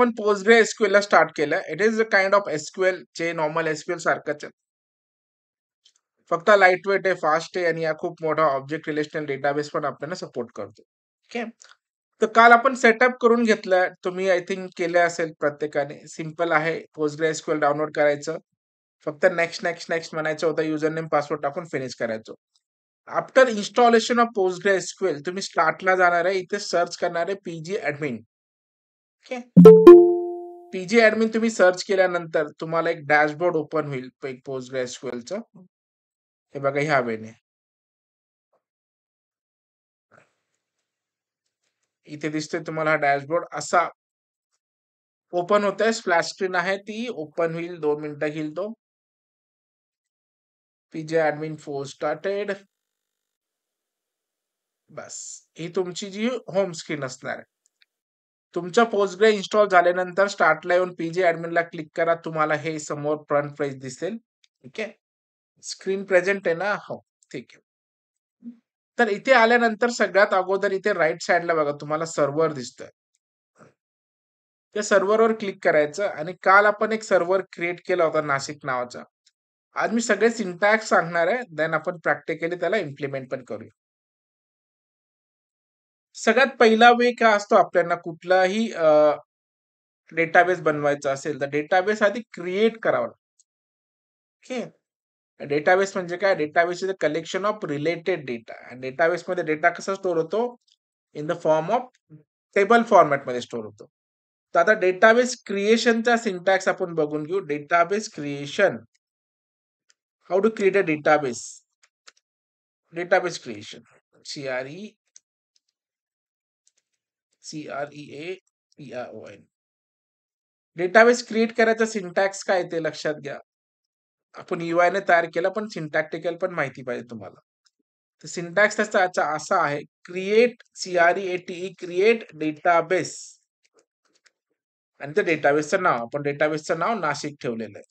आपण पोस्टग्रे एसक्यूएल ला स्टार्ट केलं. It is a kind of SQL जे नॉर्मल एसक्यूएल सारखंच आहे. फक्त लाईट वेट आहे, फास्ट आहे आणि हा खूप मोठा ऑब्जेक्ट रिलेशनल डेटाबेस पण आपल्याला सपोर्ट करतो. ओके. तर काल आपण सेटअप करून घेतलं. तुम्ही आय थिंक केले असेल प्रत्येकाने. सिंपल आहे. पोस्टग्रे एसक्यूएल डाउनलोड करायचं. फक्त नेक्स्ट, नेक्स्ट, नेक्स्ट म्हणायचं होतं. युजर नेम, पासवर्ड टाकून फिनिश करायचो. आफ्टर इन्स्टॉलेशन ऑफ पोस्टग्रे एसक्यूएल तुम्ही स्टार्टला जाणार आहे. इथे सर्च करणार आहे PG admin. Okay. PG admin तुम्ही सर्च केल्यानंतर तुम्हाला एक डॅशबोर्ड ओपन होईल एक पोस्टग्रे एसक्यूएलचं. हे बघा ह्या वेने. इथे दिसतोय तुम्हाला हा डॅशबोर्ड असा ओपन होतोय. स्प्लॅश स्क्रीन आहे ती ओपन होईल. 2 मिनिटं घेईल तो. PG admin 4 started. बस. ही तुमची जी होम स्क्रीन असणार आहे. तुमचा पोस्टग्रे इन्स्टॉल झाल्यानंतर स्टार्टला येऊन पीजी ॲडमिनला क्लिक करा. तुम्हाला हे समोर फ्रंट पेज दिसेल. ठीक आहे. स्क्रीन प्रेझेंट आहे ना? हो. ठीक आहे. तर इथे आल्यानंतर सगळ्यात अगोदर इथे राइट साइडला बघा तुम्हाला सर्व्हर दिसतंय. त्या सर्व्हरवर क्लिक करायचं आणि काल आपण एक सर्व्हर क्रिएट केला होता नाशिक नावाचा. आज मी सगळे सिंटॅक्स सांगणार आहे. देन आपण प्रॅक्टिकली त्याला इम्प्लिमेंट पण करूया. सगळ्यात पहिला वे काय असतो आपल्याला कुठलाही डेटाबेस बनवायचा असेल तर डेटाबेस आधी क्रिएट करावा लागतो. ओके. डेटाबेस म्हणजे काय? Database is a collection of related data. आणि डेटाबेसमध्ये डेटा कसा स्टोअर होतो? In the form of table फॉर्मॅटमध्ये स्टोअर होतो. तर आता डेटाबेस क्रिएशनचा सिंटॅक्स आपण बघून घेऊ. Database creation. How to create a database. Database creation. CREATION. Database create करायचा सिंटॅक्स काय ते लक्षात घ्या. आपण यूआयने तयार केलं पण सिंटॅक्टिकल पण माहिती पाहिजे तुम्हाला. तर सिंटॅक्स त्याचा असा आहे क्रिएट क्रिएट डेटाबेस आणि त्या डेटाबेसचं नाव आपण डेटाबेसचं नाव नाशिक ठेवलेलं आहे.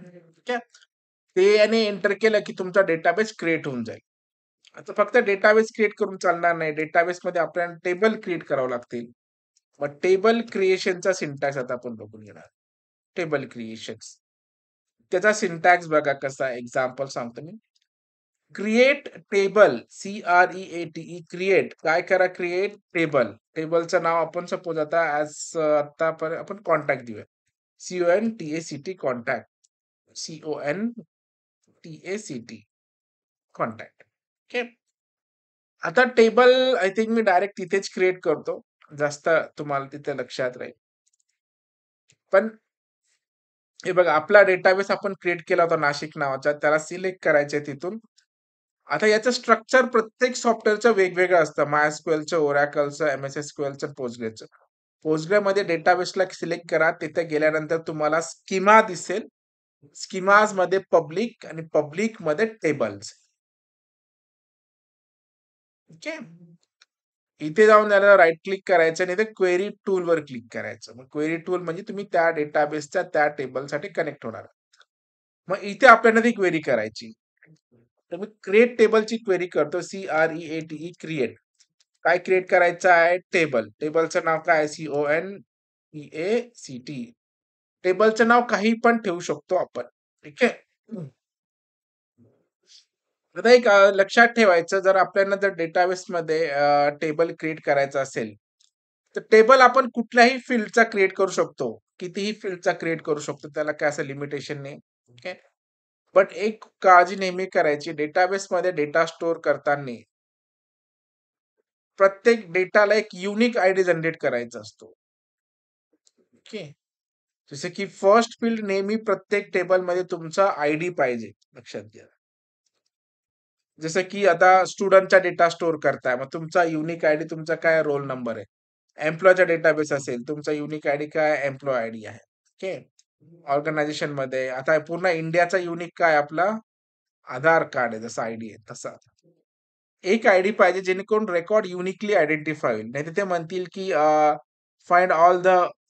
ठीक आहे. ते याने एंटर केलं की तुमचा डेटाबेस क्रिएट होऊन जाईल. आता फक्त डेटाबेस क्रिएट करून चालणार नाही. डेटाबेसमध्ये आपल्याला टेबल क्रिएट करावं लागतील. मग टेबल क्रिएशनचा सिंटॅक्स आता आपण बघून घेणार. Table creations. त्याचा सिंटॅक्स बघा कसा आहे. एक्झाम्पल सांगतो मी. Create table. CREATE create. काय करा क्रिएट टेबल. टेबलचं नाव आपण सपोज आता आता आपण कॉन्टॅक्ट देऊया. CONTACT contact. CONTACT contact. Okay. आता टेबल आय थिंक मी डायरेक्ट तिथेच क्रिएट करतो. जास्त तुम्हाला तिथे लक्षात राहील. पण हे बघा आपला डेटाबेस आपण क्रिएट केला होता नाशिक नावाचा. त्याला सिलेक्ट करायचंय तिथून. आता याचं स्ट्रक्चर प्रत्येक सॉफ्टवेअरचं वेगवेगळं असतं. MySQLचं, Oracleचं, MS SQLचं, Postgreचं. Postgreमध्ये डेटाबेसला सिलेक्ट करा. तिथे गेल्यानंतर तुम्हाला स्कीमा दिसेल. स्कीमाजमध्ये पब्लिक आणि पब्लिकमध्ये टेबल्स. ओके. इथे जाऊन त्याला राइट क्लिक करायचं आणि इथे क्वेरी टूलवर क्लिक करायचं. मग क्वेरी टूल म्हणजे तुम्ही त्या डेटाबेसच्या त्या टेबलसाठी कनेक्ट होणार. मग इथे आपल्याला ती क्वेरी करायची. तर मी क्रिएट टेबलची क्वेरी करतो. CREATE create. काय क्रिएट करायचं आहे? टेबल. टेबलचं नाव काय आहे? CONTACT. टेबलचं नाव काही पण ठेवू शकतो आपण. ठीक आहे. आता एक लक्षात ठेवायचं जर आपल्याला जर डेटाबेसमध्ये टेबल क्रिएट करायचं असेल, तर टेबल आपण कुठल्याही फील्डचा क्रिएट करू शकतो. कितीही फील्डचा क्रिएट करू शकतो. त्याला काय असं लिमिटेशन नाही. ओके. बट एक काळजी नेहमी करायची डेटाबेसमध्ये डेटा स्टोअर करताना प्रत्येक डेटाला एक युनिक आयडी जनरेट करायचा असतो. ओके. जसं की फर्स्ट फील्ड नेहमी प्रत्येक टेबलमध्ये तुमचा आयडी पाहिजे. लक्षात घ्या. जसं की आता स्टुडंटचा डेटा स्टोअर करताय. मग तुमचा युनिक आयडी तुमचा काय रोल नंबर आहे. एम्प्लॉयचा डेटाबेस असेल, तुमचा युनिक आयडी काय एम्प्लॉय आयडी आहे. ओके. ऑर्गनायझेशनमध्ये आता पूर्ण इंडियाचा युनिक काय आपला आधार कार्ड आहे जसा आयडी आहे तसा. एक आयडी पाहिजे जेणेकरून रेकॉर्ड युनिकली आयडेंटिफाय होईल. नाहीतर ते म्हणतील की find all the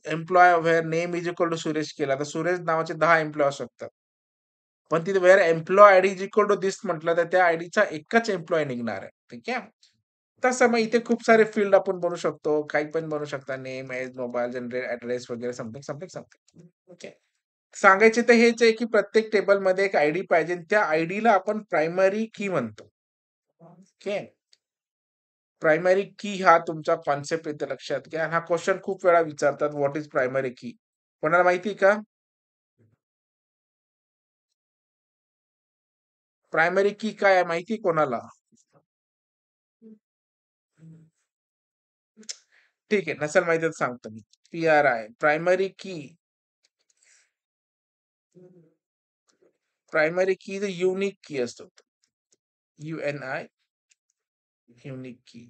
employee where name is equal to Suresh केला. तर सुरेश नावाचे 10 एम्प्लॉय असू शकतात. पण तिथे where employee ID is equal to this म्हटलं तर त्या आयडीचा एकच एम्प्लॉय निघणार आहे. ठीक आहे. तसं मग इथे खूप सारे फील्ड आपण बनवू शकतो. काही पण बनवू शकता. Name, age, mobile, generate, address वगैरे समथिंग, समथिंग, समथिंग. ओके. सांगायचे तर हेच आहे, की प्रत्येक टेबलमध्ये एक आयडी पाहिजे. त्या आयडीला आपण प्रायमरी की म्हणतो. ओके. प्रायमरी की हा तुमचा कन्सेप्ट इथे लक्षात घ्या. हा क्वेशन खूप वेळा विचारतात, व्हॉट इस प्रायमरी की? कोणाला माहिती आहे का? प्रायमरी की काय आहे माहिती कोणाला? ठीक आहे. नसेल माहिती तर सांगतो मी. P R I primary key. Primary key is unique key असतो. U N I unique key.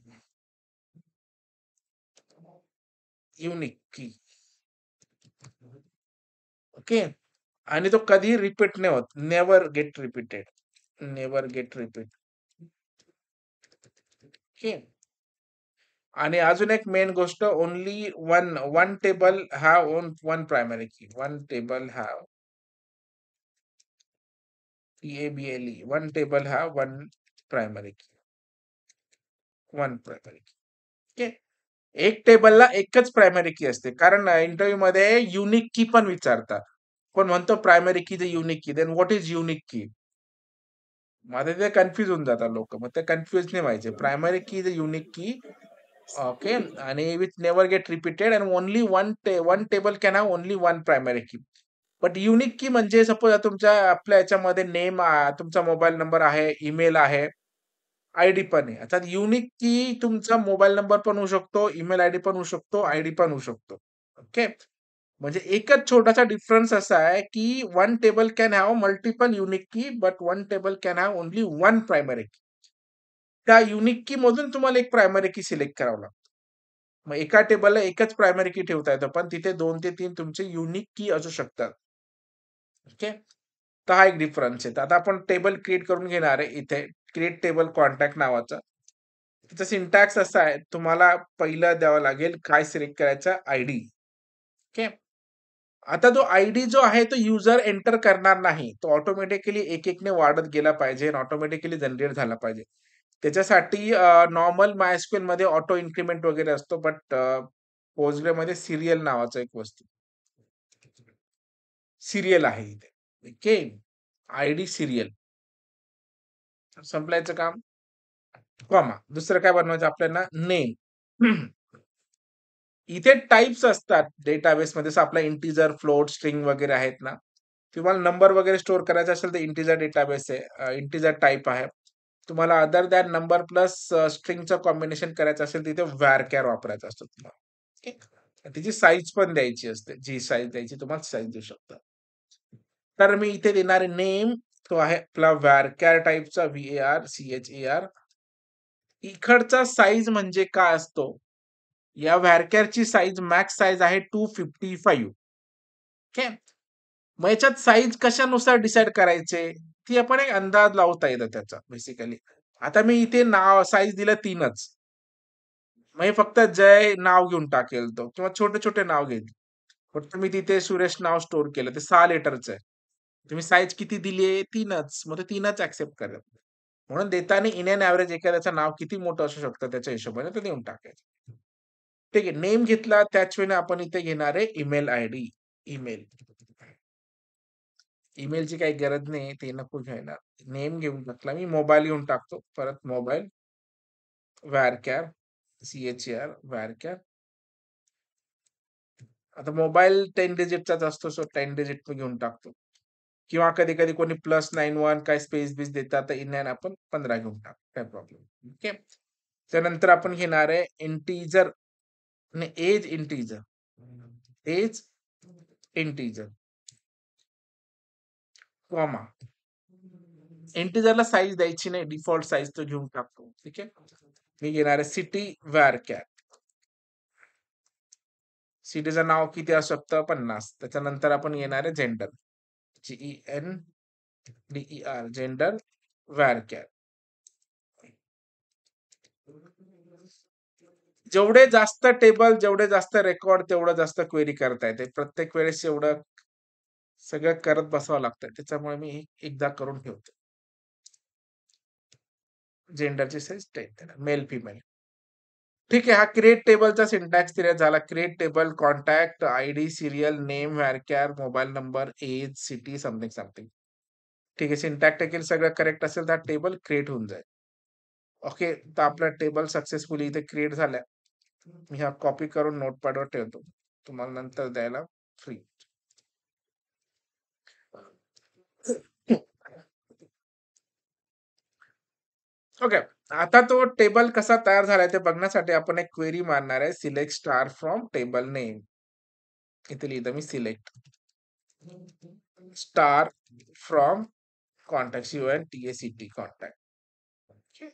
Unique key. Okay. आणि तो कधीही रिपीट नाही होत. Never get repeated. Never get repeat. Okay. आणि अजून एक मेन गोष्ट only one table have one primary key. One table have T-A-B-L-E. One table have one primary key. One primary key. Okay. एक टेबलला एकच प्रायमरी की असते. कारण इंटरव्ह्यूमध्ये युनिक की पण विचारतात. पण म्हणतो प्रायमरी की इज युनिक की. देन व्हॉट इज युनिक की? मग आता ते कन्फ्यूज होऊन जातात लोकं. मग ते कन्फ्यूज नाही व्हायचे. Primary key is a unique key. Okay. आणि with never get repeated and only one table can have only one primary key. But unique key म्हणजे सपोज तुमच्या आपल्या ह्याच्यामध्ये नेम तुमचा मोबाईल नंबर आहे, ईमेल आहे, आयडी पण आहे. आता युनिक की तुमचा मोबाईल नंबर पण होऊ शकतो, ईमेल आयडी पण होऊ शकतो, आयडी पण होऊ शकतो. ओके. म्हणजे एकच छोटासा डिफरन्स असा आहे, की one table can have multiple unique key, but one table can have only one primary key. त्या युनिक की मधून तुम्हाला एक प्रायमरी की सिलेक्ट करावं लागतं. मग एका टेबलला एकच प्रायमरी की ठेवता येतं, पण तिथे 2 ते 3 तुमचे युनिक की असू शकतात. ओके. तर हा एक डिफरन्स आहे. तर आता आपण टेबल क्रिएट करून घेणार आहे इथे. क्रिएट टेबल कॉन्टॅक्ट नावाचं. त्याचा सिंटॅक्स असा आहे, तुम्हाला पहिलं द्यावं लागेल काय सिलेक्ट करायचा आयडी. ओके. आता तो आयडी जो आहे तो युजर एंटर करणार नाही. तो ऑटोमॅटिकली एक-एकने वाढत गेला पाहिजे आणि ऑटोमॅटिकली जनरेट झाला पाहिजे. त्याच्यासाठी नॉर्मल MySQLमध्ये ऑटो इन्क्रिमेंट वगैरे असतो, बट Postgreमध्ये सीरियल नावाचा एक वस्तू सीरियल आहे इथे. ओके. ID serial. संपलं काम. कॉमा. दुसरं काय बनवायचं आपल्याला? नेम. इथे टाइप्स असतात डेटाबेसमध्ये जसं आपला इंटिजर, फ्लोट, स्ट्रिंग वगैरे आहेत ना. तुम्हाला नंबर वगैरे स्टोअर करायचा असेल तर इंटिजर डेटाबेस आहे. इंटिजर टाइप आहे. तुम्हाला अदर दॅन नंबर प्लस स्ट्रिंगचं कॉम्बिनेशन करायचं असेल तिथे varchar वापरायचा असतो तुम्हाला. ओके. त्याची साईज पण द्यायची असते. जी साईज द्यायची तुम्हाला साईज देऊ शकता. तर मी इथे देणार नेम तो आहे आपला varchar टाइपचा V-A-R-C-H-A-R. इकडचा साईज म्हणजे काय असतो? या व्हॅरकॅरची साईज मॅक्स साईज आहे 255. ओके. मग याच्यात साईज कशानुसार डिसाईड करायचे? ती आपण एक अंदाज लावता येतं त्याचा बेसिकली. आता मी इथे नाव साईज दिलं 3च. मग हे फक्त जय नाव घेऊन टाकेल तो किंवा छोटे-छोटे नाव घेईल. फक्त मी तिथे सुरेश नाव स्टोअर केलं. ते 6 लेटरचं आहे. तुम्ही साईज किती दिली आहे? 3च. मग ते 3च एक्सेप्ट करेल. म्हणून देताना इन एन एव्हरेज एखाद्याचं नाव किती मोठं असू शकतं त्याच्या हिशोबाने ते देऊन टाकायचं. ठीक आहे. नेम घेतला त्याच वेळेने आपण इथे घेणार आहे ईमेल आयडी. ईमेल. ईमेलची काही गरज नाही ते नको घ्यायला. नेम घेऊन टाकला मी. मोबाईल घेऊन टाकतो. परत मोबाईल varchar C-H-A-R varchar. आता मोबाईल 10 डिजिटचाच असतो सो 10 डिजिट मी घेऊन टाकतो. किंवा कधी-कधी कोणी +91 काय स्पेस-बिस देतात तर इन एन आपण 15 घेऊन टाकू. काही प्रॉब्लेम ओके. त्यानंतर आपण घेणार आहे इंटिजर आणि age integer. Age integer, comma. इंटिजरला साईज द्यायची नाही. डिफॉल्ट साईज तो घेऊन टाकतो. ठीक आहे. मी घेणार आहे सिटी varchar. सिटीचं नाव किती असू शकतं? 50. त्याच्यानंतर आपण घेणार आहे जेंडर. G-E-N-D-E-R gender varchar. जेवढे जास्त टेबल, जेवढे जास्त रेकॉर्ड, तेवढं जास्त क्वेरी करता येते. प्रत्येक वेळेस एवढं सगळं करत बसावं लागतं. त्याच्यामुळे मी एकदा करून ठेवतो. जेंडरची साईज 10 देणार. Male, female. ठीक आहे. हा क्रिएट टेबलचा सिंटॅक्स क्लिअर झाला. Create table, contact, ID, serial, name, varchar, mobile number, age, city, something, something. ठीक आहे. सिंटॅक्टिकल सगळं करेक्ट असेल तर टेबल क्रिएट होऊन जाईल. ओके. तर आपला टेबल सक्सेसफुली इथे क्रिएट झालाय. मी हा कॉपी करून नोटपॅडवर ठेवतो. तुम्हाला नंतर द्यायला फ्री. ओके. आता तो टेबल कसा तयार झालाय ते बघण्यासाठी आपण एक क्वेरी मारणार आहे. Select star from table name. इथे लिहितो मी select star from contact CONTACT contact. Okay.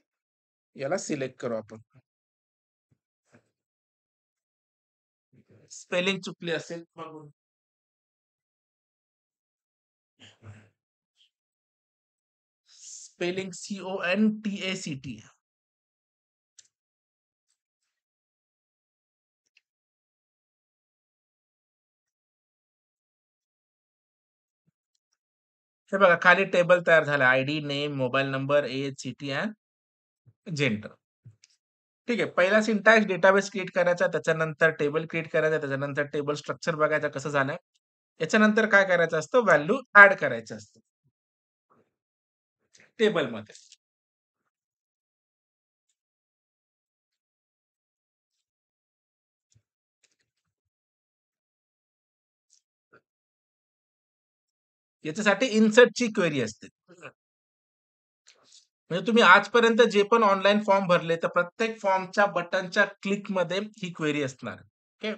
याला सिलेक्ट करू आपण. स्पेलिंग चुकली असेल बघून. Spelling CONTACT. हे बघा खाली टेबल तयार झाला. ID, name, mobile number, age, city and gender. ठीक आहे. पहिला सिंटॅक्स डेटाबेस क्रिएट करायचा, त्याच्यानंतर टेबल क्रिएट करायचा, त्याच्यानंतर टेबल स्ट्रक्चर बघायचं कसं झालंय. याच्यानंतर काय करायचं असतं, व्हॅल्यू ऍड करायचं असतं टेबलमध्ये. याच्यासाठी इन्सर्टची क्वेरी असते. म्हणजे तुम्ही आजपर्यंत जे पण ऑनलाईन फॉर्म भरले, तर प्रत्येक फॉर्मच्या बटनच्या क्लिकमध्ये ही क्वेरी असणार. ओके.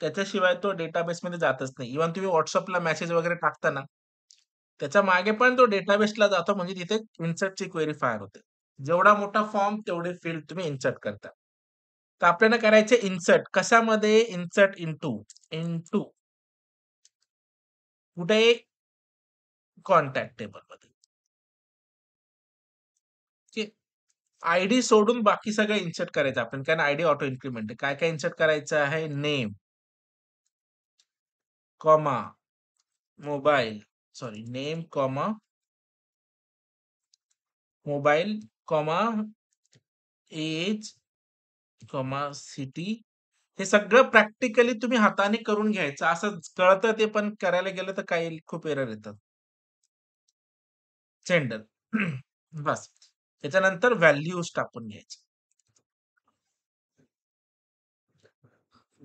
त्याच्याशिवाय तो डेटाबेसमध्ये जातच नाही. इव्हन तुम्ही WhatsAppला मेसेज वगैरे टाकता ना, त्याच्या मागे पण तो डेटाबेसला जातो म्हणजे तिथे इन्सर्टची क्वेरी फायर होते. जेवढा मोठा फॉर्म तेवढे फील्ड तुम्ही इन्सर्ट करता. तर आपल्याला करायचे इन्सर्ट. कशामध्ये? Insert into. इंटू कुठे? कॉन्टॅक्ट टेबलमध्ये. आयडी सोडून बाकी सगळं इन्सर्ट करायचं आपण कारण आयडी ऑटो इन्क्रिमेंट आहे. काय काय इन्सर्ट करायचं आहे? Name, comma, mobile, sorry name, comma, mobile, comma, age, comma, city. हे सगळं प्रॅक्टिकली तुम्ही हाताने करून घ्यायचं. असं कळतं ते पण करायला गेलं तर काही खूप एरर येतात. जेंडर. बस. त्याच्यानंतर व्हॅल्यूज टाकून घ्यायचे.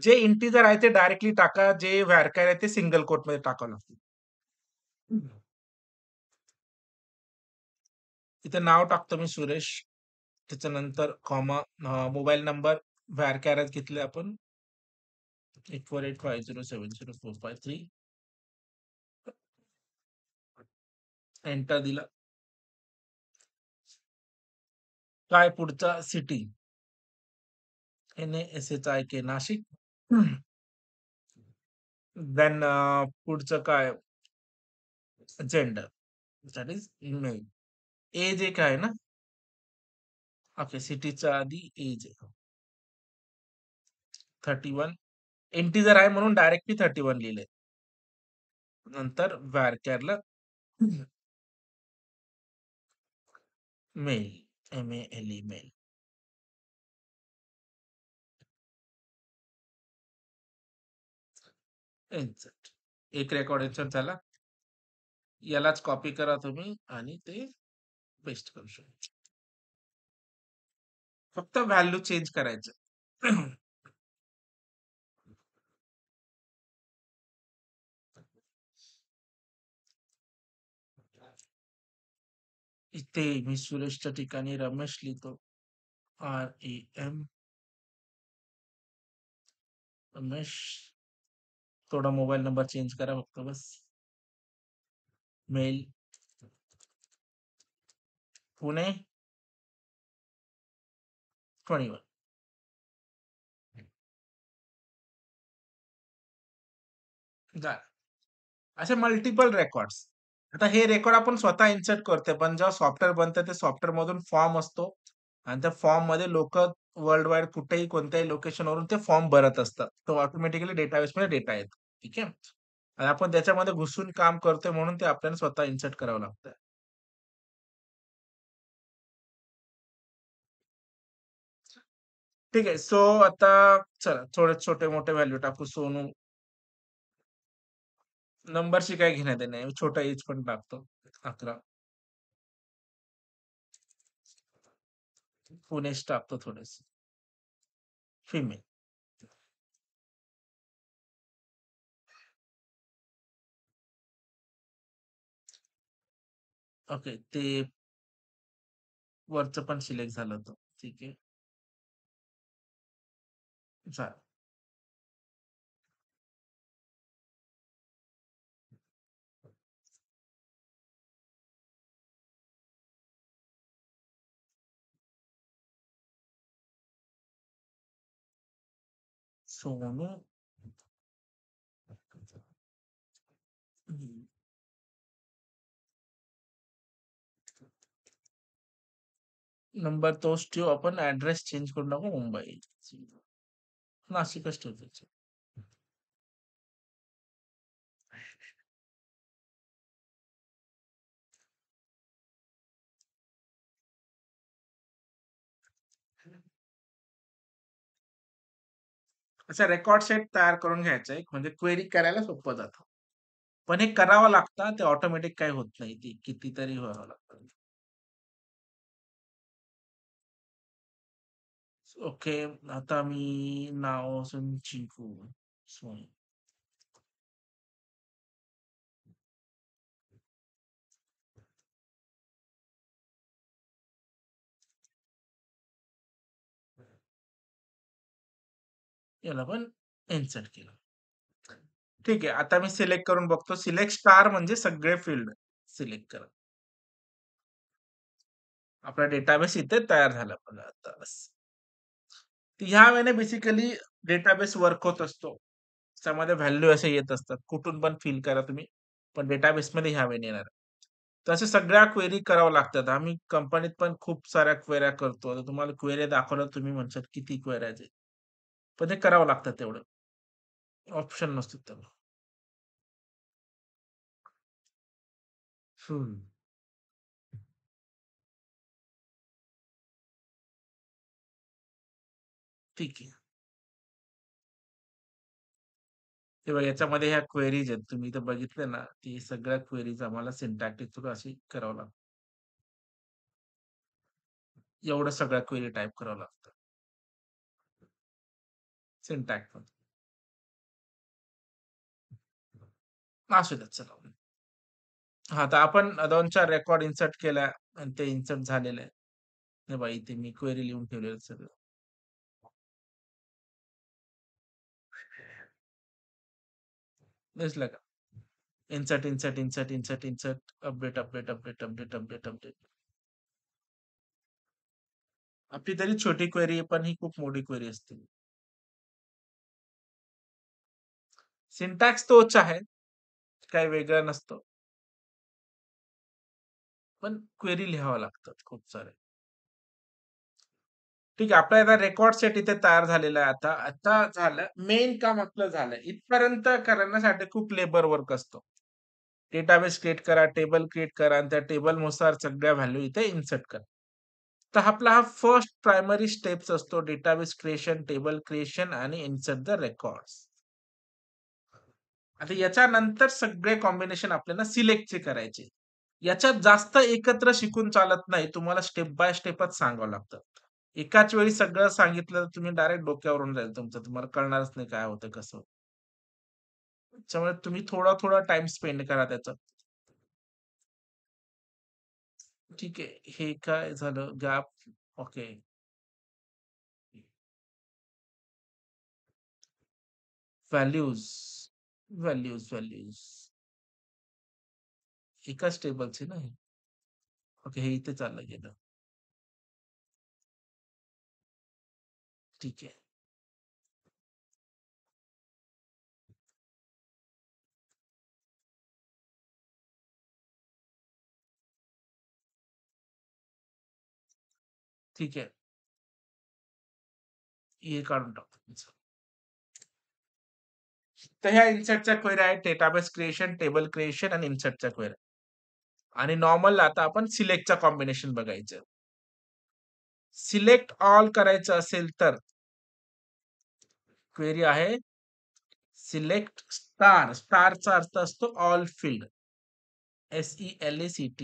जे इंटिजर आहे ते डायरेक्टली टाका. जे व्हॅरचर आहे ते सिंगल कोटमध्ये टाकावं लागतं. इथे नाव टाकतो मी सुरेश. त्याच्यानंतर कॉमा, मोबाईल नंबर व्हॅरचरच घेतले आपण 8485070453. एंटर दिला. काय पुढचा? City NASHIK Nashik. देन पुढचं काय? Gender that is male. Age एक आहे ना? ओके. सिटीच्या आधी एज आहे 31. इंटिजर आहे म्हणून डायरेक्ट मी 31 लिहिले. नंतर व्हॅरचरला मेल, MALE मेल. इन्सर्ट. एक रेकॉर्ड इन्सर्ट झाला. यालाच कॉपी करा तुम्ही आणि ते पेस्ट करू शकता. फक्त व्हॅल्यू चेंज करायचं. इथे मी सुरेशच्या ठिकाणी रमेश लिहितो. REM रमेश. थोडा मोबाईल नंबर चेंज करा फक्त बस. मेल पुणे 21. झालं. असे मल्टिपल रेकॉर्ड्स. आता हे रेकॉर्ड आपण स्वतः इन्सर्ट करतोय, पण जेव्हा सॉफ्टवेअर बनतं ते सॉफ्टवेअर मधून फॉर्म असतो आणि त्या फॉर्म मध्ये लोक वर्ल्ड वाईड कुठेही कोणत्याही लोकेशनवरून ते फॉर्म भरत असतात. तो ऑटोमॅटिकली डेटाबेसमध्ये डेटा येतो. ठीक आहे. आणि आपण त्याच्यामध्ये घुसून काम करतोय म्हणून ते आपल्याला स्वतः इन्सर्ट करावं लागतं. ठीक आहे. सो आता चला थोडे छोटे-मोठे व्हॅल्यू टाकू. सोनू नंबरशी काही घेणं-देणं नाही. मी छोटा एज पण टाकतो. 11. पुणेश टाकतो थोडेसे. फिमेल. ओके. ते वरचं पण सिलेक्ट झालं होतं. ठीक आहे. झालं. सोनू हं. नंबर तोच ठेवू आपण. ॲड्रेस चेंज करून टाकू मुंबई. नाशिकच ठेवू त्याच्यात. असा रेकॉर्ड सेट तयार करून घ्यायचा एक म्हणजे क्वेरी करायला सोपं जातं. पण हे करावं लागतं. ते ऑटोमॅटिक काही होत नाही. ते कितीतरी व्हावं लागतं. ओके. आता मी नाव असून चिंकू. सोनू. याला पण इन्सर्ट केलं. ठीक आहे. आता मी सिलेक्ट करून बघतो. सिलेक्ट स्टार म्हणजे सगळे फील्ड सिलेक्ट करा. आपला डेटाबेस इथे तयार झाला बघा आता बस. तर ह्या वेळेने बेसिकली डेटाबेस वर्क होत असतो. त्याच्यामध्ये व्हॅल्यू असे येत असतात. कुठून पण फिल करा तुम्ही. पण डेटाबेसमध्ये ह्या वेळेने येणार. तर अशा सगळ्या क्वेरी कराव्या लागतात. आम्ही कंपनीत पण खूप साऱ्या क्वेऱ्या करतो. आता तुम्हाला क्वेऱ्या दाखवल्या तुम्ही म्हणशाल किती क्वेऱ्या आहेत. पण ते करावं लागतं तेवढं. ऑप्शन नसतो त्याला. हं. ठीक आहे. हे बघा याच्यामध्ये ह्या क्वेरीज आहेत. तुम्ही इथं बघितलं ना, ती सगळ्या क्वेरीज आम्हाला सिंटॅक्टिक थ्रू अशी करावं लागतं. एवढं सगळ्या क्वेरी टाइप करावं लागतं. सिंटॅक्स असू द्या चला. हां, तर आपण 2-4 रेकॉर्ड इन्सर्ट केल्या आणि ते इन्सर्ट झालेलं आहे. हे बघा इथे मी क्वेरी लिहून ठेवलेलं सगळं. दिसलं का? Insert, insert, insert, insert, insert, update, update, update, update, update, update. आपली तरी छोटी क्वेरी आहे, पण ही खूप मोठी क्वेरी असते. सिंटॅक्स तोच आहे. काही वेगळं नसतं. पण क्वेरी लिहाव्या लागतात खूप साऱ्या. ठीक आहे. आपला आता रेकॉर्ड सेट इथे तयार झालेला आहे आता. आता झालं मेन काम आपलं झालं. इथपर्यंत करण्यासाठी खूप लेबर वर्क असतो. डेटाबेस क्रिएट करा, टेबल क्रिएट करा आणि त्या टेबलनुसार सगळ्या व्हॅल्यू इथे इन्सर्ट करा. तर आपला हा फर्स्ट प्रायमरी स्टेप्स असतो डेटाबेस क्रिएशन, टेबल क्रिएशन आणि इन्सर्ट द रेकॉर्ड्स. आता याच्यानंतर सगळे कॉम्बिनेशन आपल्याला सिलेक्टचे करायचे. याच्यात जास्त एकत्र शिकून चालत नाही. तुम्हाला स्टेप बाय स्टेपच सांगावं लागतं. एकाच वेळी सगळं सांगितलं तर तुम्ही डायरेक्ट डोक्यावरून जाईल तुमचं. तुम्हाला कळणारच नाही काय होतं कसं होतं. त्याच्यामुळे तुम्ही थोडा-थोडा टाईम स्पेंड करा त्याच्यात. ठीक आहे. हे काय झालं gap okay. Values, values, values. एकाच टेबलचे ना हे. ओके. हे इथे चाललं गेलं. ठीक आहे. ठीक आहे. हे काढून टाकतो. तर ह्या इन्सर्टच्या क्वेरी आहेत डेटाबेस क्रिएशन, टेबल क्रिएशन आणि इन्सर्टच्या क्वेऱ्या. आणि नॉर्मल आता आपण सिलेक्टचं कॉम्बिनेशन बघायचं. सिलेक्ट ऑल करायचं असेल तर क्वेरी आहे सिलेक्ट स्टार. स्टारचा अर्थ असतो all field. SELACT.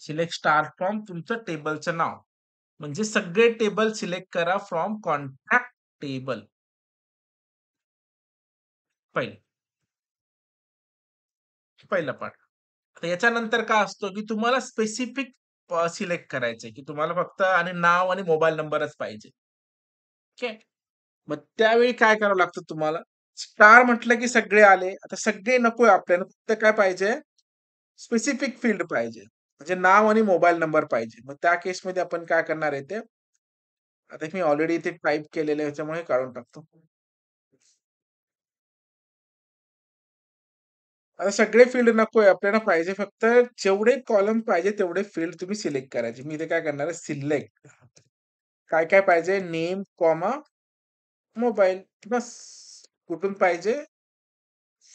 Select star from तुमचं टेबलचं नाव. म्हणजे सगळे टेबल सिलेक्ट करा फ्रॉम कॉन्टॅक्ट टेबल. पहिलं पहिला पार्ट. आता याच्यानंतर काय असतं, की तुम्हाला स्पेसिफिक सिलेक्ट करायचंय, की तुम्हाला फक्त आणि नाव आणि मोबाईल नंबरच पाहिजे. ओके. मग त्यावेळी काय करावं लागतं तुम्हाला? स्टार म्हटलं की सगळे आले. आता सगळे नकोय आपल्याला. फक्त काय पाहिजे? स्पेसिफिक फील्ड पाहिजे. म्हणजे नाव आणि मोबाईल नंबर पाहिजे. मग त्या केसमध्ये आपण काय करणार आहे ते, आता मी ऑलरेडी इथे टाइप केलेलं आहे त्याच्यामुळे काढून टाकतो. आता सगळे फील्ड नकोय आपल्याला पाहिजे फक्त जेवढे कॉलम पाहिजे तेवढे फील्ड तुम्ही सिलेक्ट करायचे. मी इथे काय करणार आहे सिलेक्ट. काय पाहिजे? नेम, कॉमा, मोबाईल बस. कुठून पाहिजे?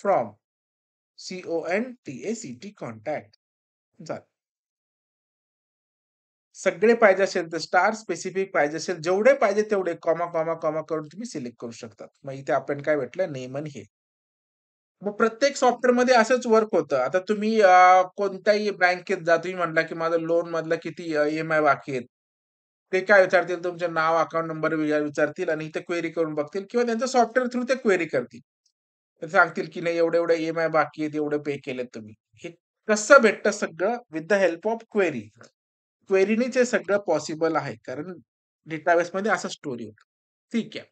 फ्रॉम. CONTACT contact. झालं. सगळे पाहिजे असेल तर स्टार, स्पेसिफिक पाहिजे असेल, जेवढे पाहिजे तेवढे कॉमा, कॉमा, कॉमा करून तुम्ही सिलेक्ट करू शकता. मग इथे आपण काय भेटलं नेम आणि हे. मग प्रत्येक सॉफ्टवेअरमध्ये असंच वर्क होतं. आता तुम्ही कोणत्याही बँकेत जा, तुम्ही म्हटला की माझं लोन मधलं किती EMI बाकी आहेत. ते काय विचारतील तुमचं नाव, अकाउंट नंबर विचारतील आणि इथे क्वेरी करून बघतील किंवा त्यांच्या सॉफ्टवेअर थ्रू ते क्वेरी करतील. ते सांगतील की नाही एवढे-एवढे EMI बाकी आहेत, एवढे पे केलेत तुम्ही. हे कसं भेटतं सगळं with the help of query. क्वेरीनीच हे सगळं पॉसिबल आहे. कारण डेटाबेसमध्ये असं स्टोरी होतं. ठीक आहे.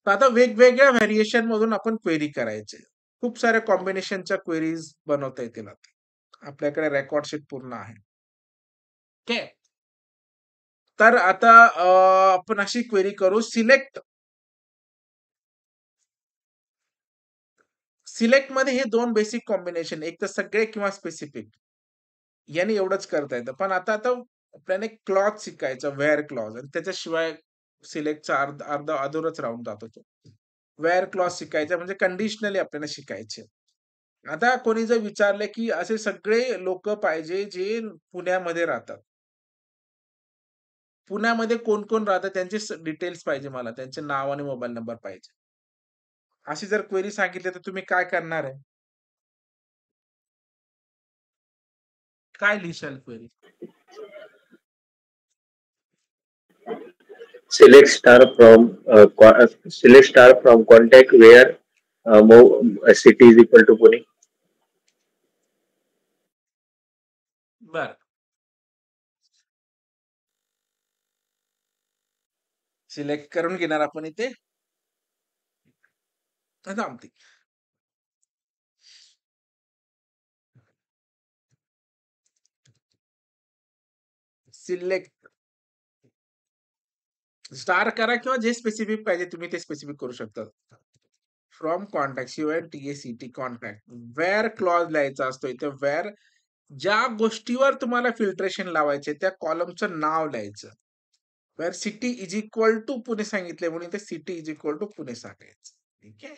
तर आता वेगवेगळ्या व्हेरिएशन मधून आपण क्वेरी करायचे. खूप साऱ्या कॉम्बिनेशनच्या क्वेरीज बनवता येतील आता. आपल्याकडे रेकॉर्ड शीट पूर्ण आहे. ओके. तर आता आपण अशी क्वेरी करू सिलेक्ट. सिलेक्टमध्ये हे 2 बेसिक कॉम्बिनेशन एक तर सगळे किंवा स्पेसिफिक. याने एवढंच करता येतं. पण आता आपल्याला एक क्लॉज शिकायचा व्हेअर क्लॉज आणि त्याच्याशिवाय सिलेक्टचा अर्धा अधूरच राहून जातो तो. व्हेअर क्लॉज शिकायचा म्हणजे कंडिशनली आपल्याला शिकायचे. आता कोणी जर विचारलं, की असे सगळे लोकं पाहिजे जे पुण्यामध्ये राहतात. पुण्यामध्ये कोण-कोण राहतात त्यांचे डिटेल्स पाहिजे मला. त्यांचे नाव आणि मोबाईल नंबर पाहिजे. अशी जर क्वेरी सांगितली तर तुम्ही काय करणार आहे? काय लिहिशाल query? select star from contact where city is equal to Pune. बरं. सिलेक्ट करून घेणार आपण इथे. थांबते. सिलेक्ट स्टार करा किंवा जे स्पेसिफिक पाहिजे तुम्ही ते स्पेसिफिक करू शकता. फ्रॉम कॉन्टॅक्ट शिवाय TACT कॉन्टॅक्ट. व्हेअर क्लॉज लिहायचा असतो इथे व्हेअर ज्या गोष्टीवर तुम्हाला फिल्ट्रेशन लावायचे त्या कॉलमचं नाव लिहायचं. Where city is equal to Pune सांगितले म्हणून इथे city is equal to Pune सांगायचं. ठीक आहे.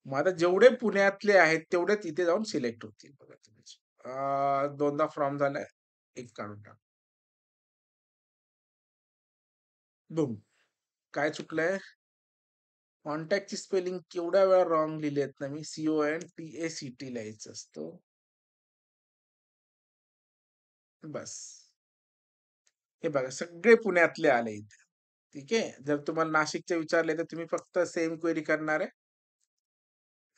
मग आता जेवढे पुण्यातले आहेत तेवढेच इथे जाऊन सिलेक्ट होतील. बघा तुम्ही. दोनदा फ्रॉम झालाय. एक काढून टाक. बूम. काय चुकलंय? कॉन्टॅक्टची स्पेलिंग केवढ्या वेळा रॉंग लिहिली आहेत ना मी. CONTACT लिहायचं असतं. बस. हे बघा सगळे पुण्यातले आले इथे. ठीक आहे. जर तुम्हाला नाशिकचे विचारले तर तुम्ही फक्त सेम क्वेरी करणार आहे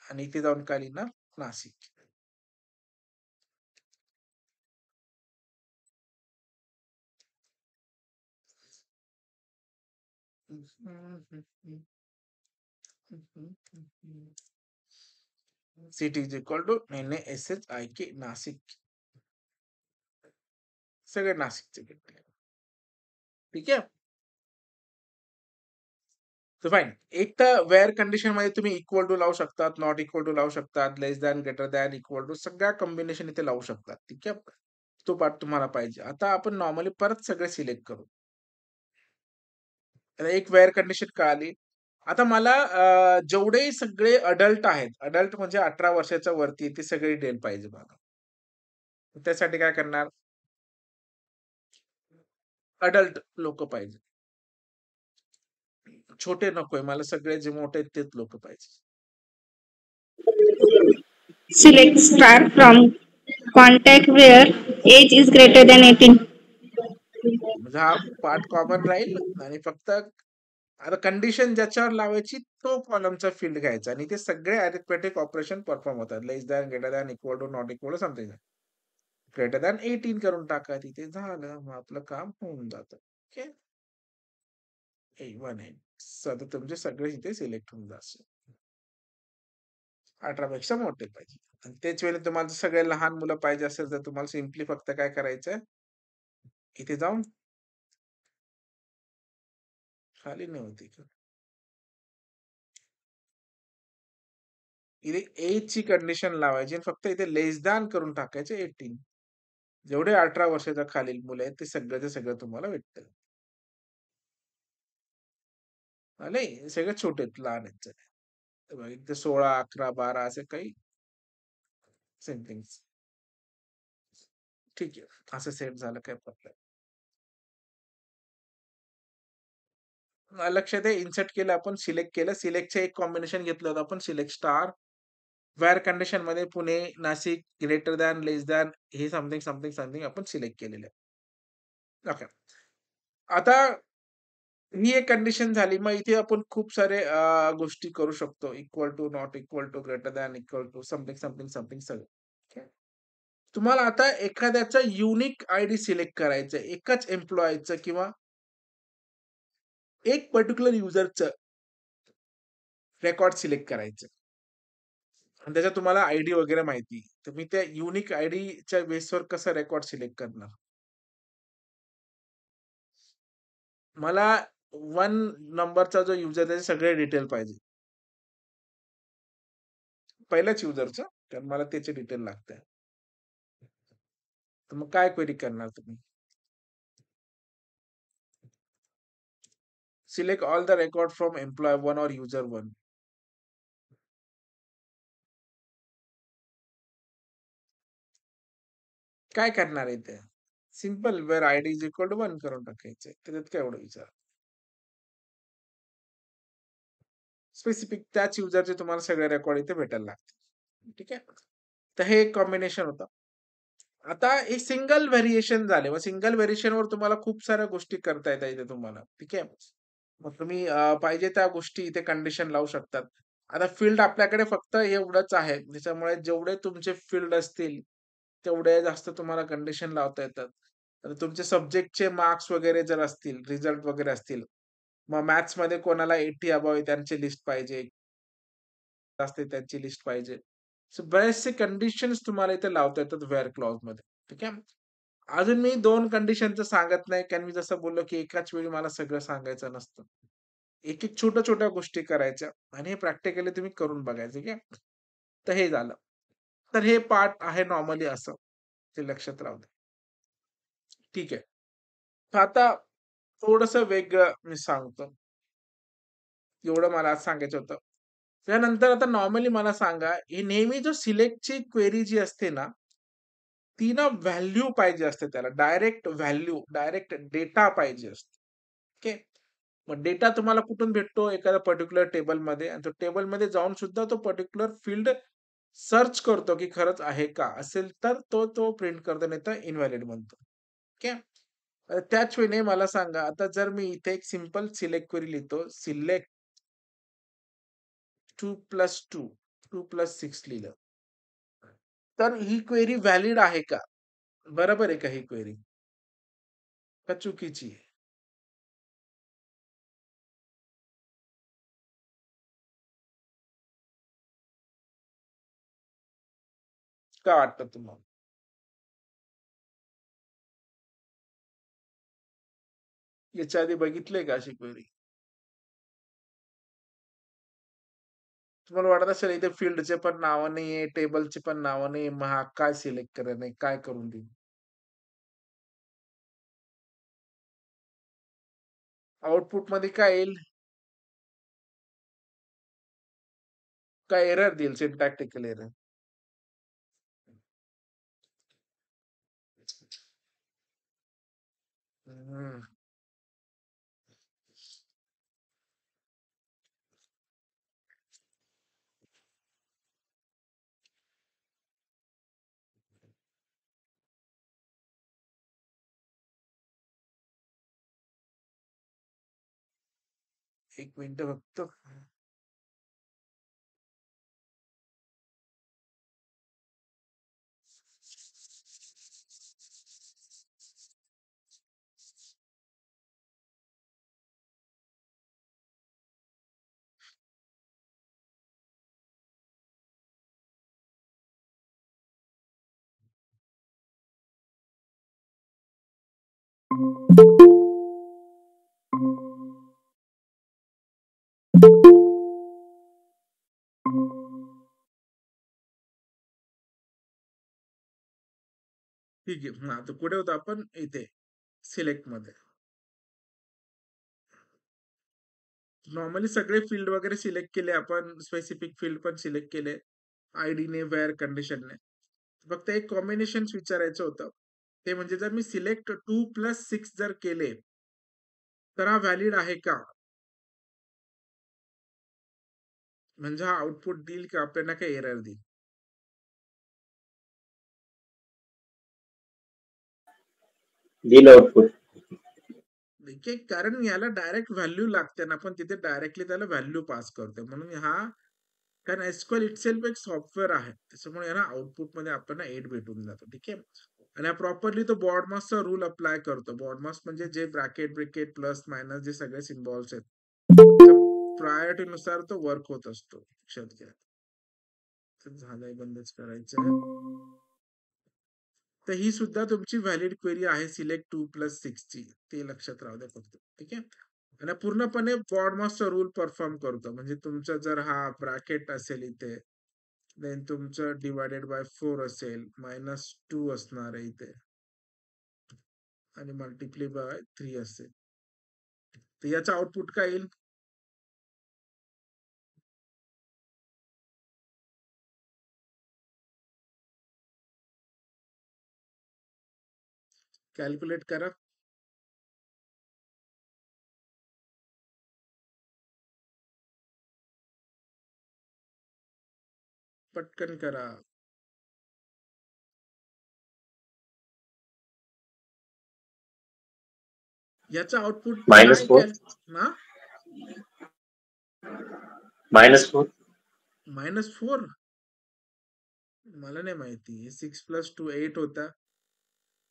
आणि इथे जाऊन काय लिहिणार? Nashik. City is equal to NASHIK Nashik. सगळे नाशिकचे भेटले. ठीक आहे. तर फाईन. एक तर वेअर कंडिशन मध्ये तुम्ही इक्वल टू लावू शकतात, नॉट इक्वल टू लावू शकतात, less than, greater than, equal to सगळ्या कॉम्बिनेशन इथे लावू शकतात. ठीक आहे. तो पार्ट तुम्हाला पाहिजे. आता आपण नॉर्मली परत सगळे सिलेक्ट करू. आता एक वेअर कंडिशन कळाली. आता मला जेवढे सगळे अडल्ट आहेत, अडल्ट म्हणजे 18 वर्षाच्या वरती ते सगळे डिटेल पाहिजे मला. त्यासाठी काय करणार? अडल्ट लोकं पाहिजे. छोटे नकोय मला, सगळे जे मोठे आहेत तेच लोक पाहिजे. Select star from contact where age is greater than 18. म्हणजे हा पार्ट कॉमन राहील आणि फक्त आता कंडिशन ज्याच्यावर लावायची तो कॉलमचा फील्ड घ्यायचा आणि ते सगळे अरिथमेटिक ऑपरेशन परफॉर्म होतात. Less than, greater than, equal to, not equal to, something. Greater than 18 करून टाका, तिथे झालं, मग आपलं काम होऊन जातं. ओके, A1 आहे. आता तुमचे सगळे इथे सिलेक्ट होऊन जातील. 18 पेक्षा मोठे पाहिजे. आणि त्याच वेळेला तुम्हाला सगळे लहान मुलं पाहिजे असेल तर तुम्हाला सिम्पली फक्त काय करायचं, इथे जाऊन खाली नाही होती का, इथे एज ची कंडिशन लावायची आणि फक्त इथे लेस दॅन करून टाकायचे 18. जेवढे 18 वर्षाच्या खालील मुलं आहेत ते सगळं तुम्हाला भेटतं. नाही, सगळे छोटे आहेत, लहान आहेत सगळे. तर बघा, इथे 16, 11, 12 असे काही सेम थिंग्स. ठीक आहे, असं सेट झालं, काय प्रॉब्लेम. लक्षात आहे, इन्सर्ट केलं आपण, सिलेक्ट केलं. सिलेक्टचं एक कॉम्बिनेशन घेतलं होतं आपण, सिलेक्ट स्टार. व्हेअर कंडिशन मध्ये पुणे, नाशिक, ग्रेटर दॅन, लेस दॅन, हे समथिंग समथिंग समथिंग आपण सिलेक्ट केलेलं आहे. ओके, आता ही एक कंडिशन झाली. मग इथे आपण खूप सारे गोष्टी करू शकतो. Equal to, not equal to, greater than, equal to, something something something सगळं. Okay. तुम्हाला आता एखाद्याचा युनिक आयडी सिलेक्ट करायचं, एकच एम्प्लॉयचं किंवा एक पर्टिक्युलर युजरचं रेकॉर्ड सिलेक्ट करायचं आणि त्याच्यात तुम्हाला आयडी वगैरे माहिती, तर मी त्या युनिक आयडीच्या बेसवर कसं रेकॉर्ड सिलेक्ट करणार. मला 1 नंबरचा जो युजर त्याचे सगळे डिटेल पाहिजे, पहिल्याच युजरचं, कारण मला त्याचे डिटेल लागते. तर मग काय क्वेरी करणार तुम्ही, select all the record from employee 1 और युजर 1. काय करणार आहे ते, simple, where ID is equal to 1 करून टाकायचं. त्याच्यात काय एवढं विचार, स्पेसिफिक त्याच युजरचे तुम्हाला सगळे रेकॉर्ड इथे भेटायला लागतील. ठीक आहे, तर हे एक कॉम्बिनेशन होतं. आता हे सिंगल व्हेरिएशन झाले. मग सिंगल व्हेरिएशनवर तुम्हाला खूप साऱ्या गोष्टी करता येतात इथे तुम्हाला. ठीक आहे, मग तुम्ही पाहिजे त्या गोष्टी इथे कंडिशन लावू शकतात. आता फील्ड आपल्याकडे फक्त एवढंच आहे, त्याच्यामुळे जेवढे तुमचे फील्ड असतील तेवढे जास्त तुम्हाला कंडिशन लावता येतात. आता तुमचे सब्जेक्टचे मार्क्स वगैरे जर असतील, रिझल्ट वगैरे असतील, मग मॅथ्स मध्ये कोणाला 80 अबोव्ह आहे त्यांची लिस्ट पाहिजे, असते त्यांची लिस्ट पाहिजे. सो बरेचसे कंडिशन्स तुम्हाला इथे लावता येतात व्हेअर क्लॉज मध्ये. ठीक आहे, अजून मी 2 कंडिशनचं सांगत नाही, कारण मी जसं बोललो की एकाच वेळी मला सगळं सांगायचं नसतं. एक-एक छोट्या-छोट्या गोष्टी करायच्या आणि हे प्रॅक्टिकली तुम्ही करून बघायचं. ठीक आहे, तर हे झालं. तर हे पार्ट आहे नॉर्मली असं, ते लक्षात राहू द्या. ठीक आहे, तर आता थोडंसं वेगळं मी सांगतो. एवढं मला आज सांगायचं होतं. त्यानंतर आता नॉर्मली मला सांगा, ही नेहमी जो सिलेक्टची क्वेरी जी असते ना, ती ना व्हॅल्यू पाहिजे असते त्याला. डायरेक्ट व्हॅल्यू, डायरेक्ट डेटा पाहिजे असतो. ओके. मग डेटा तुम्हाला कुठून भेटतो? एखाद्या पर्टिक्युलर टेबलमध्ये, आणि तो टेबलमध्ये जाऊन सुद्धा तो पर्टिक्युलर फील्ड सर्च करतो, की खरंच आहे का? असेल तर तो प्रिंट करतो, नाहीतर इनव्हॅलिड बनतो. ओके. त्याच वेळी मला सांगा, आता जर मी इथे एक सिंपल सिलेक्ट क्वेरी लिहितो, सिलेक्ट 2 प्लस 2, 2 प्लस 6 लिहिलं. तर ही क्वेरी व्हॅलिड आहे का? बरोबर आहे का ही क्वेरी? का चुकीची आहे? काय वाटतं तुम्हाला? याच्या आधी बघितलीये का अशी क्वेरी? तुम्हाला वाटत असेल इथे फील्डचे पण नावं नाहीये, टेबलची पण नावं नाहीये, मग हा काय सिलेक्ट करेल नाही, काय करून देईल? आउटपुटमध्ये काय येईल? काय एरर देईल, सिंटॅक्टिकल एरर. हं. एक मिनिट बघतो. ठीक आहे. हा, तर कुठे होतो आपण? इथे सिलेक्ट मध्ये. नॉर्मली सगळे फील्ड वगैरे सिलेक्ट केले आपण, स्पेसिफिक फील्ड पण सिलेक्ट केले आयडीने, वेअर कंडिशनने. फक्त एक कॉम्बिनेशन विचारायचं होतं, ते म्हणजे जर मी सिलेक्ट 2+6 जर केले तर हा व्हॅलिड आहे का? म्हणजे हा आउटपुट देईल का आपल्याला काही एरर देईल? देईल आउटपुट. ठीक आहे, कारण याला डायरेक्ट व्हॅल्यू लागते ना, आपण तिथे डायरेक्टली त्याला व्हॅल्यू पास करतोय म्हणून हा, कारण एसक्यूएल इटसेल्फ एक सॉफ्टवेअर आहे, त्याच्यामुळे याला आउटपुट मध्ये आपल्याला 8 भेटून जातो. ठीक आहे, आणि हा प्रॉपरली तो बॉडमासचा रूल अप्लाय करतो. बॉडमास म्हणजे जे ब्रॅकेट ब्रिकेट प्लस मायनस जे सगळे सिम्बॉल्स आहेत, प्रायोरिटी नुसार तो वर्क होत असतो. लक्षात घ्या. तर झालंय, बंदच करायचं. तर ही सुद्धा तुमची व्हॅलिड क्वेरी आहे सिलेक्ट 2+6 ची, ते लक्षात राहू द्या फक्त. ठीक आहे, आणि पूर्णपणे बॉडमासचा रूल परफॉर्म करतो. म्हणजे तुमचा जर हा ब्रॅकेट असेल इथे, देन तुमचं डिवायडेड बाय 4 असेल, -2 असणार आहे इथे, आणि मल्टिप्लाय बाय 3 असेल, तर याचं आउटपुट काय येईल? कॅल्क्युलेट करा. पटकन करा. याचं आउटपुट काय -4. ना? -4. -4 मला नाही माहिती. 6+2 8 होता.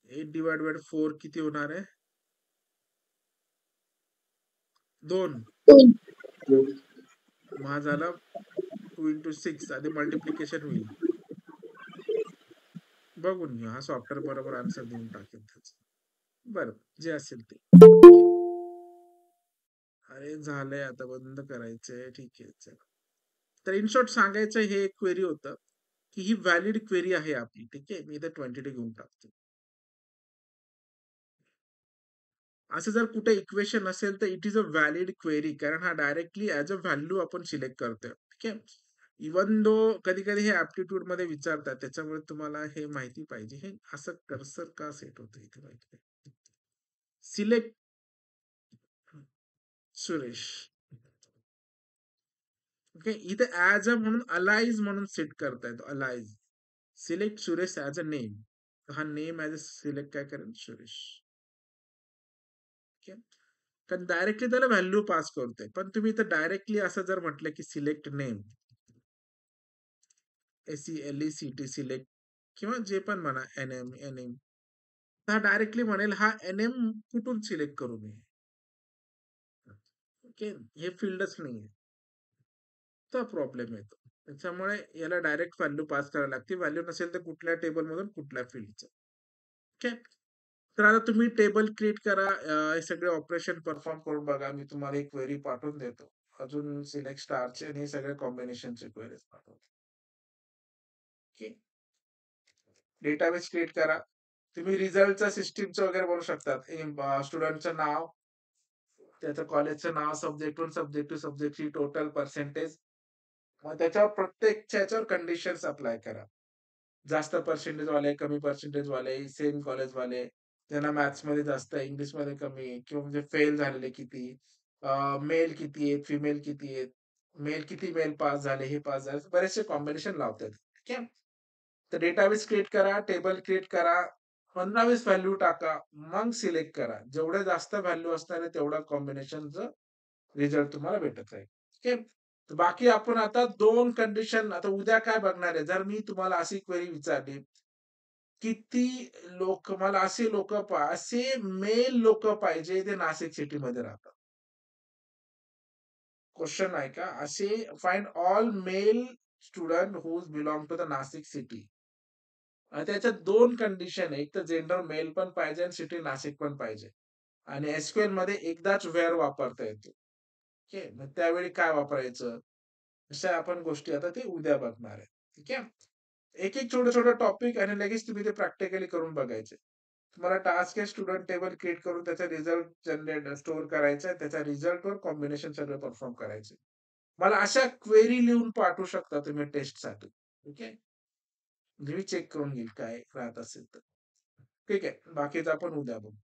8 डिवाइड बाय 4 किती होणार आहे? 2. मग झाला 2 × 6, आधी मल्टिप्लिकेशन होईल. बघून घ्या, हा सॉफ्टवेअर बरोबर आन्सर देऊन टाकेल त्याच. बरं, जे असेल ते. अरे झालंय, आता बंद करायचंय. ठीक आहे, चला. तर इन शॉर्ट सांगायचं, हे एक क्वेरी होतं की ही व्हॅलिड क्वेरी आहे आपली. ठीक आहे, मी इथे 22 घेऊन टाकतो. असं जर कुठे इक्वेशन असेल तर it is a valid query, कारण हा डायरेक्टली ऍज अ व्हॅल्यू आपण सिलेक्ट करतोय. ठीक आहे, इवन दो कधी कधी हे ऍप्टिट्यूड मध्ये विचारतात, त्याच्यामुळे तुम्हाला हे माहिती पाहिजे. हे असं कर्सर का सेट होतं इथे माहिती. सिलेक्ट सुरेश. ओके, इथे ऍज अ म्हणून अलाइज म्हणून सेट करता येतो. Alias, select Suresh as a name. हा नेम ऍज अ सिलेक्ट काय करेल? सुरेश. कारण डायरेक्टली त्याला व्हॅल्यू पास करतोय. पण तुम्ही इथं डायरेक्टली असं जर म्हटलं की सिलेक्ट नेम, SELECT सिलेक्ट, किंवा जे पण म्हणा, NM, हा डायरेक्टली म्हणेल हा NM कुठून सिलेक्ट करू मी? ओके, हे फील्डच नाहीये, तर प्रॉब्लेम येतो. त्याच्यामुळे याला डायरेक्ट व्हॅल्यू पास करायला लागते. व्हॅल्यू नसेल तर कुठल्या टेबल मधून कुठल्या फील्डचं. ओके, तर आता तुम्ही टेबल क्रिएट करा, हे सगळे ऑपरेशन परफॉर्म करून बघा. मी तुम्हाला एक क्वेरी पाठवून देतो, अजून सिलेक्ट स्टारचे आणि सगळ्या कॉम्बिनेशनचे क्वेरीज पाठवतो. ओके, डेटाबेस क्रिएट करा. तुम्ही रिझल्टचं सिस्टीमचं वगैरे बनवू शकतात. स्टुडंटचं नाव, त्याचं कॉलेजचं नाव, subject 1, subject 2, subject 3, total percentage. मग त्याच्यावर प्रत्येकच्या याच्यावर कंडिशन्स अप्लाय करा. जास्त पर्सेंटेज वाले, कमी पर्सेंटेज वाले, सेम कॉलेज वाले, ज्यांना मॅथ्स मध्ये जास्त, इंग्लिश मध्ये कमी, किंवा म्हणजे फेल झालेले किती, मेल किती आहेत, फिमेल किती आहेत, मेल किती मेल पास झाले, हे पास झाले, बरेचसे कॉम्बिनेशन लावतात. ठीक आहे, तर डेटाबेस क्रिएट करा, टेबल क्रिएट करा, 15-20 व्हॅल्यू टाका, मग सिलेक्ट करा. जेवढे जास्त व्हॅल्यू असणार आहे तेवढा कॉम्बिनेशनचं रिझल्ट तुम्हाला भेटत राहील. ठीक आहे. तर बाकी आपण आता 2 कंडिशन आता उद्या काय बघणार आहे, जर मी तुम्हाला अशी क्वेरी विचारली, किती लोक मला असे मेल लोक पाहिजे ते नाशिक सिटीमध्ये राहतात. क्वेश्चन आहे का? असे find all male student whose belong to the Nashik city. त्याच्यात 2 कंडिशन आहे. एक तर जेंडर मेल पण पाहिजे आणि सिटी नाशिक पण पाहिजे. आणि एसक्यूएल मध्ये एकदाच वेअर वापरता येतो. ओके. मग त्यावेळी काय वापरायचं? अशा आपण गोष्टी आता ते उद्या बघणार आहे. ठीक आहे. एक-एक छोटं-छोटं टॉपिक आणि लगेच तुम्ही ते प्रॅक्टिकली करून बघायचे. तुम्हाला टास्क आहे स्टुडंट टेबल क्रिएट करून त्याचा रिझल्ट जनरेट स्टोअर करायचा आहे. त्याच्या रिझल्टवर कॉम्बिनेशन सगळं परफॉर्म करायचे. मला अशा क्वेरी लिहून पाठवू शकता तुम्ही टेस्टसाठी. ठीक आहे. म्हणजे मी चेक करून घेईल काय राहत असेल तर. ठीक आहे. बाकीचं आपण उद्या बघू.